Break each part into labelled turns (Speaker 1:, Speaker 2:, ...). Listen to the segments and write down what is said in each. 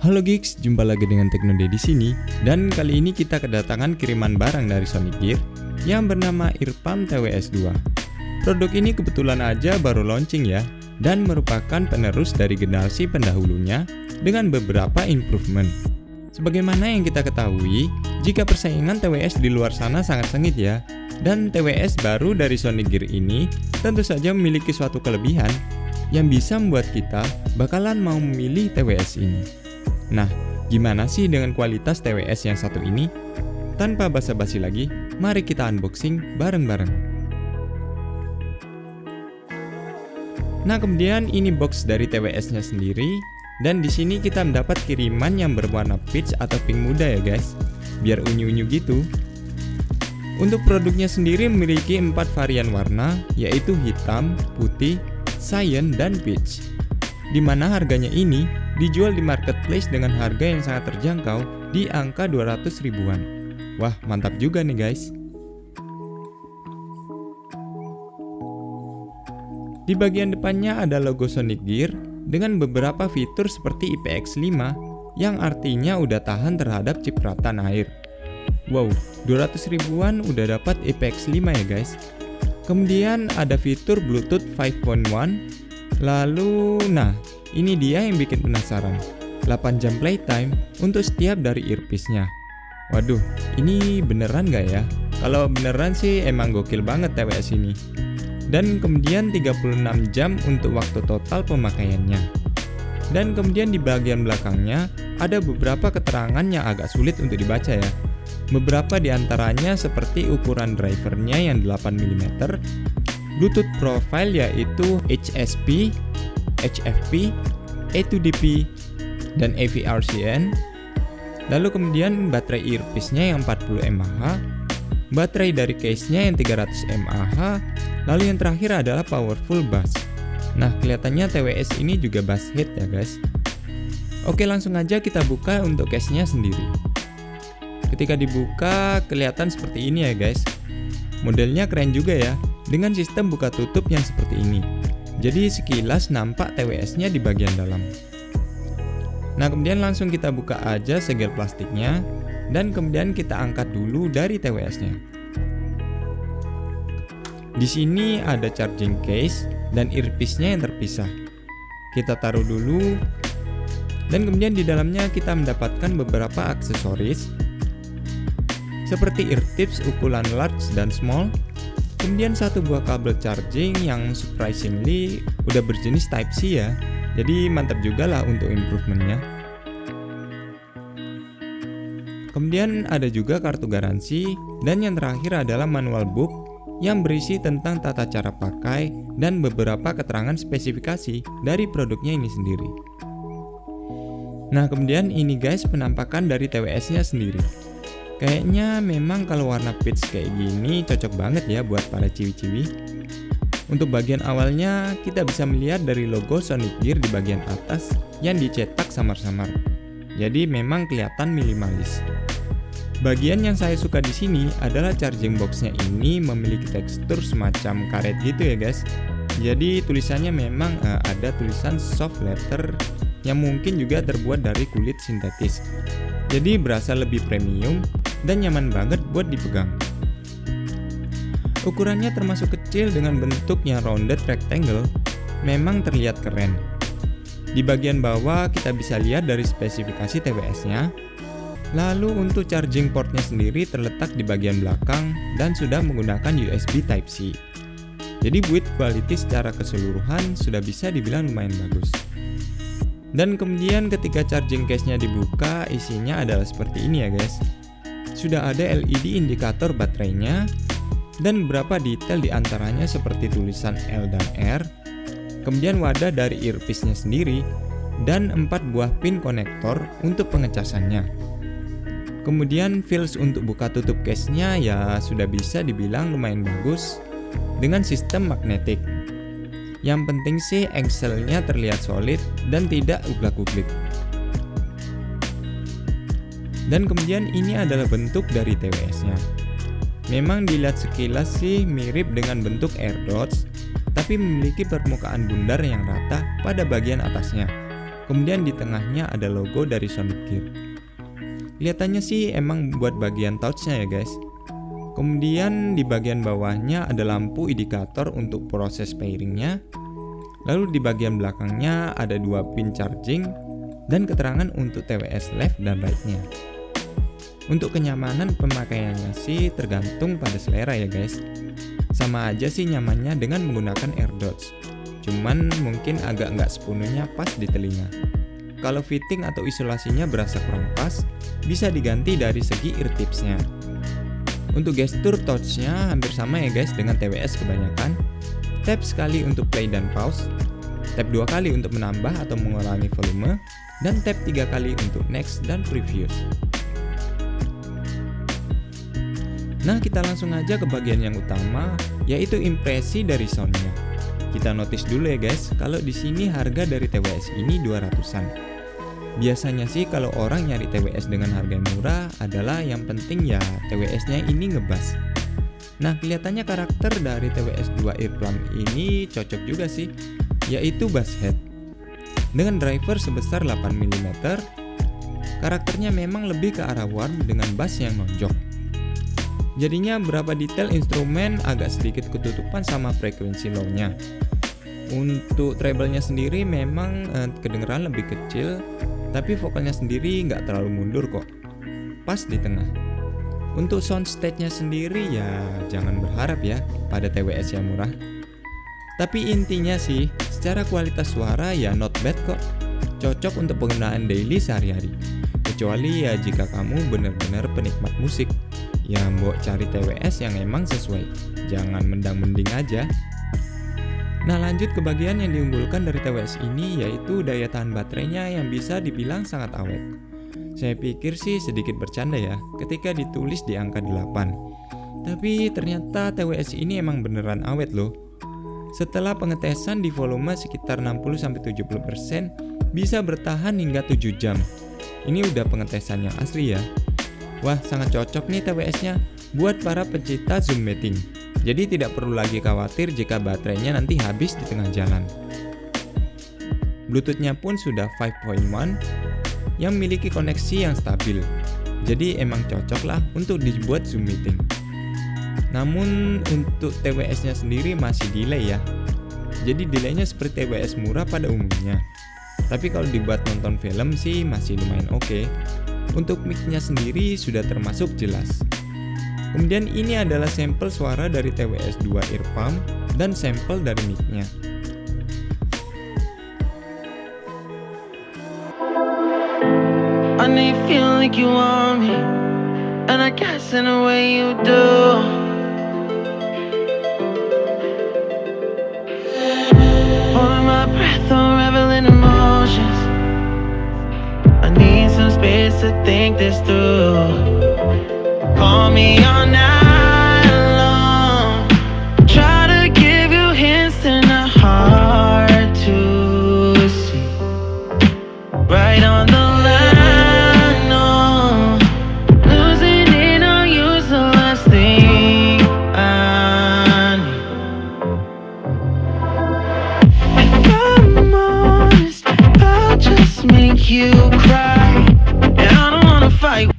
Speaker 1: Halo Geeks, jumpa lagi dengan Teknode di sini. Dan kali ini kita kedatangan kiriman barang dari Sonic Gear yang bernama Earpump TWS2. Produk ini kebetulan aja baru launching ya, dan merupakan penerus dari generasi pendahulunya dengan beberapa improvement. Sebagaimana yang kita ketahui, jika persaingan TWS di luar sana sangat sengit ya, dan TWS baru dari Sonic Gear ini tentu saja memiliki suatu kelebihan yang bisa membuat kita bakalan mau memilih TWS ini. Nah, gimana sih dengan kualitas TWS yang satu ini? Tanpa basa-basi lagi, mari kita unboxing bareng-bareng. Nah, kemudian ini box dari TWS-nya sendiri, dan di sini kita mendapat kiriman yang berwarna peach atau pink muda ya guys, biar unyu-unyu gitu. Untuk produknya sendiri memiliki 4 varian warna, yaitu hitam, putih, cyan, dan peach. Dimana harganya ini dijual di marketplace dengan harga yang sangat terjangkau di angka 200 ribuan. Wah, mantap juga nih guys. Di bagian depannya ada logo Sonic Gear dengan beberapa fitur seperti IPX5 yang artinya udah tahan terhadap cipratan air. Wow, 200 ribuan udah dapat IPX5 ya guys. Kemudian ada fitur Bluetooth 5.1. Lalu, nah ini dia yang bikin penasaran, 8 jam playtime untuk setiap dari earpiece-nya. Waduh, ini beneran gak ya? Kalau beneran sih emang gokil banget TWS ini. Dan kemudian 36 jam untuk waktu total pemakaiannya. Dan kemudian di bagian belakangnya ada beberapa keterangan yang agak sulit untuk dibaca ya. Beberapa diantaranya seperti ukuran drivernya yang 8 mm, Bluetooth profile yaitu HSP, HFP, A2DP, dan AVRCN. Lalu kemudian baterai earpiece-nya yang 40 mAh, baterai dari case-nya yang 300 mAh, lalu yang terakhir adalah powerful bass. Nah, kelihatannya TWS ini juga bass head ya guys. Oke, langsung aja kita buka untuk case-nya sendiri. Ketika dibuka, kelihatan seperti ini ya guys. Modelnya keren juga ya, dengan sistem buka tutup yang seperti ini. Jadi sekilas nampak TWS-nya di bagian dalam. Nah, kemudian langsung kita buka aja segel plastiknya, dan kemudian kita angkat dulu dari TWS-nya. Di sini ada charging case dan earpiece-nya yang terpisah. Kita taruh dulu, dan kemudian di dalamnya kita mendapatkan beberapa aksesoris seperti ear tips ukuran large dan small. Kemudian satu buah kabel charging yang surprisingly udah berjenis Type-C ya. Jadi mantap juga lah untuk improvementnya. Kemudian ada juga kartu garansi, dan yang terakhir adalah manual book yang berisi tentang tata cara pakai dan beberapa keterangan spesifikasi dari produknya ini sendiri. Nah, kemudian ini guys penampakan dari TWS-nya sendiri. Kayaknya memang kalau warna peach kayak gini cocok banget ya buat para ciwi-ciwi. Untuk bagian awalnya kita bisa melihat dari logo Sonic Gear di bagian atas yang dicetak samar-samar. Jadi memang kelihatan minimalis. Bagian yang saya suka di sini adalah charging box-nya ini memiliki tekstur semacam karet gitu ya guys. Jadi tulisannya memang ada tulisan soft leather yang mungkin juga terbuat dari kulit sintetis. Jadi berasa lebih premium dan nyaman banget buat dipegang. Ukurannya termasuk kecil dengan bentuk yang rounded rectangle, memang terlihat keren. Di bagian bawah kita bisa lihat dari spesifikasi TWS-nya. Lalu untuk charging portnya sendiri terletak di bagian belakang dan sudah menggunakan USB Type-C. Jadi build quality secara keseluruhan sudah bisa dibilang lumayan bagus. Dan kemudian ketika charging case-nya dibuka, isinya adalah seperti ini ya guys. Sudah ada LED indikator baterainya, dan beberapa detail diantaranya seperti tulisan L dan R, kemudian wadah dari earpiece-nya sendiri, dan 4 buah pin konektor untuk pengecasannya. Kemudian fils untuk buka tutup case-nya ya sudah bisa dibilang lumayan bagus dengan sistem magnetik. Yang penting sih engselnya terlihat solid dan tidak uglak-uglik. Dan kemudian ini adalah bentuk dari TWS-nya. Memang dilihat sekilas sih mirip dengan bentuk AirDots, tapi memiliki permukaan bundar yang rata pada bagian atasnya. Kemudian di tengahnya ada logo dari Sonic Gear. Kelihatannya sih emang buat bagian touchnya ya guys. Kemudian di bagian bawahnya ada lampu indikator untuk proses pairingnya. Lalu di bagian belakangnya ada 2 pin charging dan keterangan untuk TWS left dan right-nya. Untuk kenyamanan pemakaiannya sih tergantung pada selera ya guys. Sama aja sih nyamannya dengan menggunakan AirDots. Cuman mungkin agak nggak sepenuhnya pas di telinga. Kalau fitting atau isolasinya berasa kurang pas, bisa diganti dari segi ear tipsnya. Untuk gestur touchnya hampir sama ya guys dengan TWS kebanyakan. Tap sekali untuk play dan pause, tap 2 kali untuk menambah atau mengurangi volume, dan tap 3 kali untuk next dan previous. Nah, kita langsung aja ke bagian yang utama, yaitu impresi dari soundnya. Kita notice dulu ya guys, kalau di sini harga dari TWS ini 200-an. Biasanya sih kalau orang nyari TWS dengan harga yang murah adalah yang penting ya TWS-nya ini ngebass. Nah, kelihatannya karakter dari TWS 2 Earplum ini cocok juga sih, yaitu bass head. Dengan driver sebesar 8 mm, karakternya memang lebih ke arah warm dengan bass yang nonjok. Jadinya berapa detail instrumen agak sedikit ketutupan sama frekuensi low-nya. Untuk treble-nya sendiri memang kedengeran lebih kecil, tapi vokalnya sendiri nggak terlalu mundur kok, pas di tengah. Untuk soundstage-nya sendiri ya jangan berharap ya pada TWS yang murah. Tapi intinya sih, secara kualitas suara ya not bad kok, cocok untuk penggunaan daily sehari-hari. Kecuali ya jika kamu benar-benar penikmat musik, ya mbok cari TWS yang emang sesuai, jangan mendang-mending aja. Nah, lanjut ke bagian yang diunggulkan dari TWS ini, yaitu daya tahan baterainya yang bisa dibilang sangat awet. Saya pikir sih sedikit bercanda ya ketika ditulis di angka 8. Tapi ternyata TWS ini emang beneran awet loh. Setelah pengetesan di volume sekitar 60-70%, bisa bertahan hingga 7 jam. Ini udah pengetesan yang asli ya. Wah, sangat cocok nih TWS-nya buat para pecinta Zoom meeting. Jadi tidak perlu lagi khawatir jika baterainya nanti habis di tengah jalan. Bluetooth-nya pun sudah 5.1 yang memiliki koneksi yang stabil. Jadi emang cocok lah untuk dibuat Zoom meeting. Namun untuk TWS-nya sendiri masih delay ya. Jadi delaynya seperti TWS murah pada umumnya. Tapi kalau dibuat nonton film sih masih lumayan oke. Untuk mic-nya sendiri sudah termasuk jelas. Kemudian ini adalah sampel suara dari TWS 2 Earplum dan sampel dari mic-nya.
Speaker 2: I know you feel like you want me, and I guess in a way you do. Holding my breath, unraveling emotions. I need some space to think this through. Call me all night long. Try to give you hints and a hard to see. Right on the line, no. Losing it on you's the last thing I need. If I'm honest, I'll just make you cry, and I don't wanna fight.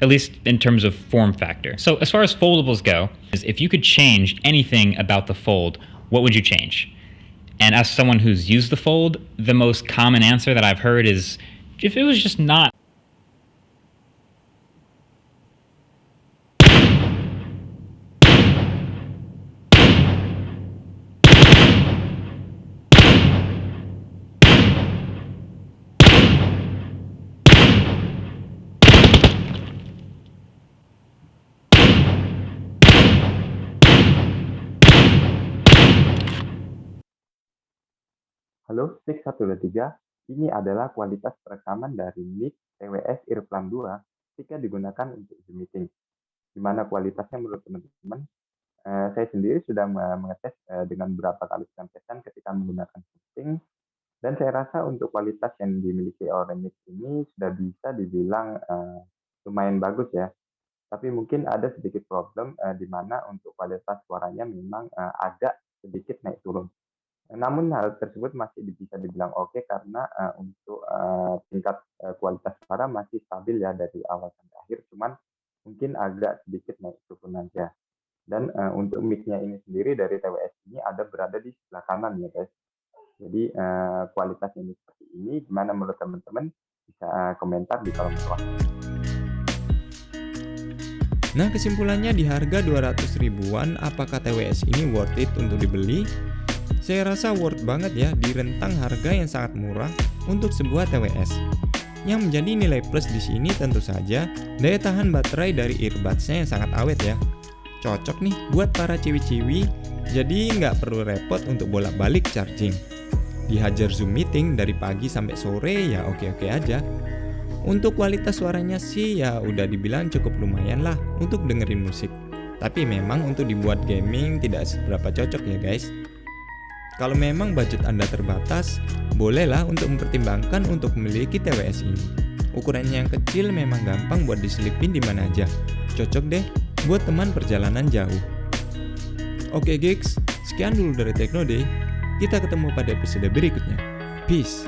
Speaker 3: At least in terms of form factor. So as far as foldables go, is if you could change anything about the Fold, what would you change? And as someone who's used the Fold, the most common answer that I've heard is if it was just not
Speaker 4: Halo, Six 123. Ini adalah kualitas perekaman dari mic TWS Earplan 2 ketika digunakan untuk Zoom meeting. Gimana kualitasnya menurut teman-teman? Saya sendiri sudah mengetes dengan beberapa kali pengetesan ketika menggunakan meeting, dan saya rasa untuk kualitas yang dimiliki oleh mic ini sudah bisa dibilang lumayan bagus ya. Tapi mungkin ada sedikit problem di mana untuk kualitas suaranya memang agak sedikit naik turun. Namun hal tersebut masih bisa dibilang oke karena untuk tingkat kualitas suara masih stabil ya dari awal sampai akhir, cuman mungkin agak sedikit naik turun aja. Dan untuk mic-nya ini sendiri dari TWS ini ada berada di sebelah kanan ya guys. Jadi kualitasnya ini seperti ini. Gimana menurut teman-teman? Bisa komentar di kolom bawah.
Speaker 1: Nah, kesimpulannya di harga 200 ribuan, apakah TWS ini worth it untuk dibeli? Saya rasa worth banget ya di rentang harga yang sangat murah untuk sebuah TWS. Yang menjadi nilai plus di sini tentu saja daya tahan baterai dari earbuds-nya yang sangat awet ya. Cocok nih buat para ciwi-ciwi, jadi nggak perlu repot untuk bolak-balik charging. Dihajar Zoom meeting dari pagi sampai sore ya oke-oke aja. Untuk kualitas suaranya sih ya udah dibilang cukup lumayan lah untuk dengerin musik. Tapi memang untuk dibuat gaming tidak seberapa cocok ya guys. Kalau memang budget Anda terbatas, bolehlah untuk mempertimbangkan untuk memiliki TWS ini. Ukurannya yang kecil memang gampang buat diselipin di mana aja. Cocok deh buat teman perjalanan jauh. Oke gigs, sekian dulu dari Tekno Day. Kita ketemu pada episode berikutnya. Peace.